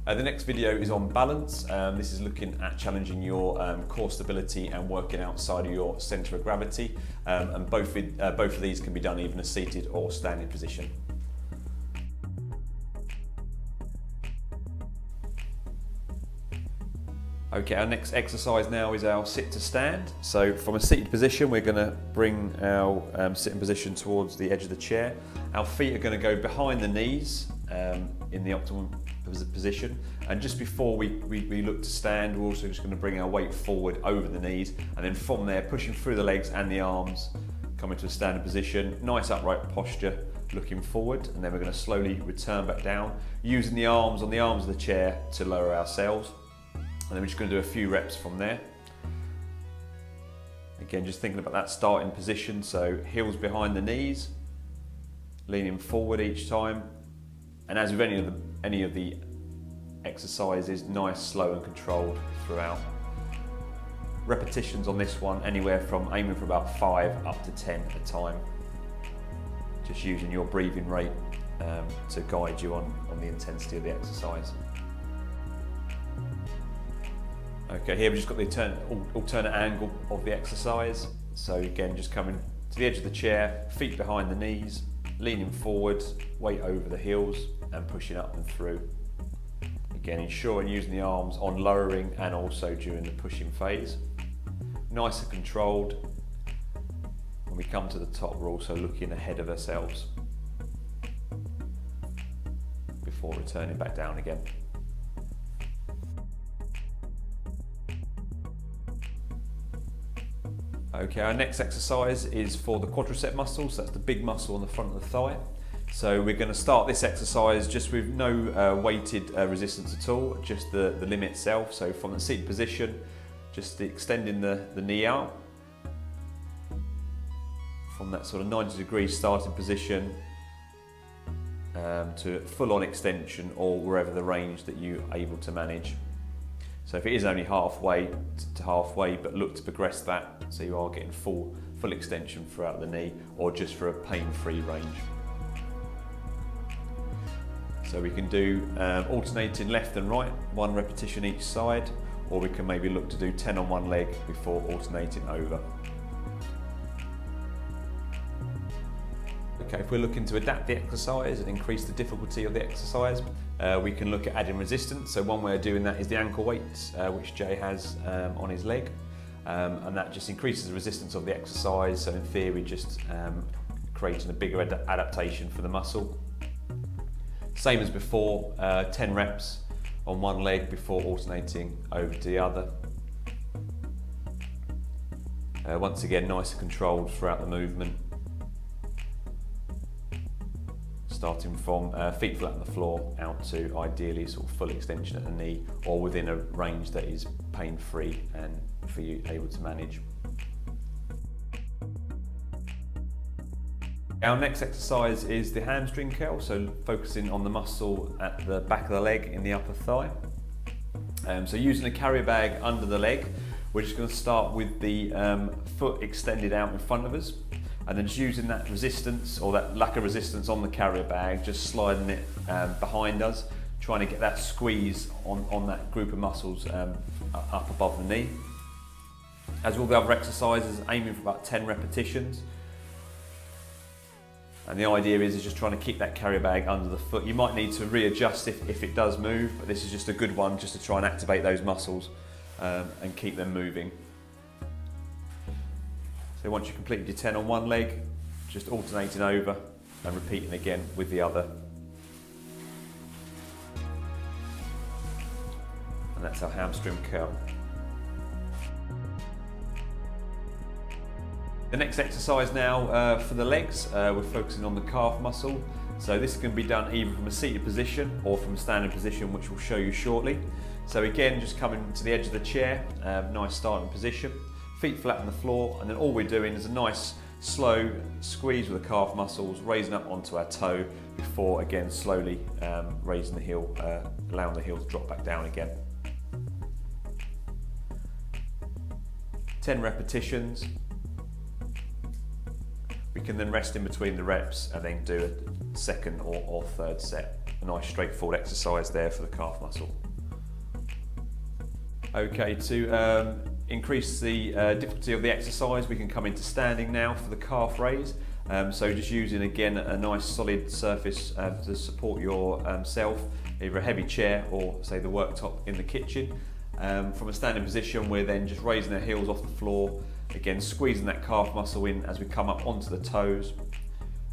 The next video is on balance. This is looking at challenging your core stability and working outside of your centre of gravity. And both of these can be done either in a seated or standing position. Okay, our next exercise now is our sit to stand. So from a seated position, we're going to bring our sitting position towards the edge of the chair. Our feet are going to go behind the knees in the optimum position. And just before we look to stand, we're also just going to bring our weight forward over the knees. And then from there, pushing through the legs and the arms, coming to a standing position. Nice upright posture, looking forward. And then we're going to slowly return back down, using the arms on the arms of the chair to lower ourselves. And then we're just going to do a few reps from there. Again, just thinking about that starting position. So heels behind the knees, leaning forward each time. And as with any of the exercises, nice, slow and controlled throughout. Repetitions on this one, anywhere from aiming for about 5 up to 10 at a time. Just using your breathing rate to guide you on the intensity of the exercise. Okay, here we've just got the alternate angle of the exercise. So again, just coming to the edge of the chair, feet behind the knees, leaning forward, weight over the heels and pushing up and through. Again, ensuring using the arms on lowering and also during the pushing phase. Nice and controlled. When we come to the top, we're also looking ahead of ourselves before returning back down again. Okay, our next exercise is for the quadricep muscle, so that's the big muscle on the front of the thigh. So we're going to start this exercise just with no weighted resistance at all, just the limb itself. So from the seated position, just extending the knee out. From that sort of 90-degree starting position to full-on extension or wherever the range that you're able to manage. So if it is only halfway to halfway, but look to progress that so you are getting full extension throughout the knee, or just for a pain-free range. So we can do alternating left and right, 1 repetition each side, or we can maybe look to do 10 on one leg before alternating over. Okay, if we're looking to adapt the exercise and increase the difficulty of the exercise, we can look at adding resistance. So one way of doing that is the ankle weights, which Jay has on his leg. And that just increases the resistance of the exercise. So in theory, just creating a bigger adaptation for the muscle. Same as before, 10 reps on one leg before alternating over to the other. Once again, nice and controlled throughout the movement. Starting from feet flat on the floor out to ideally sort of full extension at the knee, or within a range that is pain-free and for you able to manage. Our next exercise is the hamstring curl, so focusing on the muscle at the back of the leg in the upper thigh. So using a carrier bag under the leg, we're just going to start with the foot extended out in front of us. And then just using that resistance, or that lack of resistance on the carrier bag, just sliding it behind us, trying to get that squeeze on that group of muscles up above the knee. As with all the other exercises, aiming for about 10 repetitions. And the idea is just trying to keep that carrier bag under the foot. You might need to readjust if it does move, but this is just a good one just to try and activate those muscles and keep them moving. So once you've completed your 10 on one leg, just alternating over and repeating again with the other. And that's our hamstring curl. The next exercise now for the legs, we're focusing on the calf muscle. So this can be done either from a seated position or from a standing position, which we'll show you shortly. So again, just coming to the edge of the chair, nice starting position. Feet flat on the floor, and then all we're doing is a nice slow squeeze with the calf muscles, raising up onto our toe before again slowly raising the heel, allowing the heel to drop back down again. 10 repetitions. We can then rest in between the reps and then do second or third set. A nice straightforward exercise there for the calf muscle. Okay, to increase the difficulty of the exercise, we can come into standing now for the calf raise. So just using again a nice solid surface to support yourself, either a heavy chair or say the worktop in the kitchen. From a standing position, we're then just raising our heels off the floor, again squeezing that calf muscle in as we come up onto the toes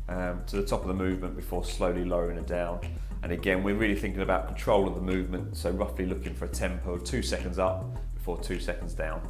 to the top of the movement before slowly lowering it down. And again, we're really thinking about control of the movement, so roughly looking for a tempo of 2 seconds up before 2 seconds down.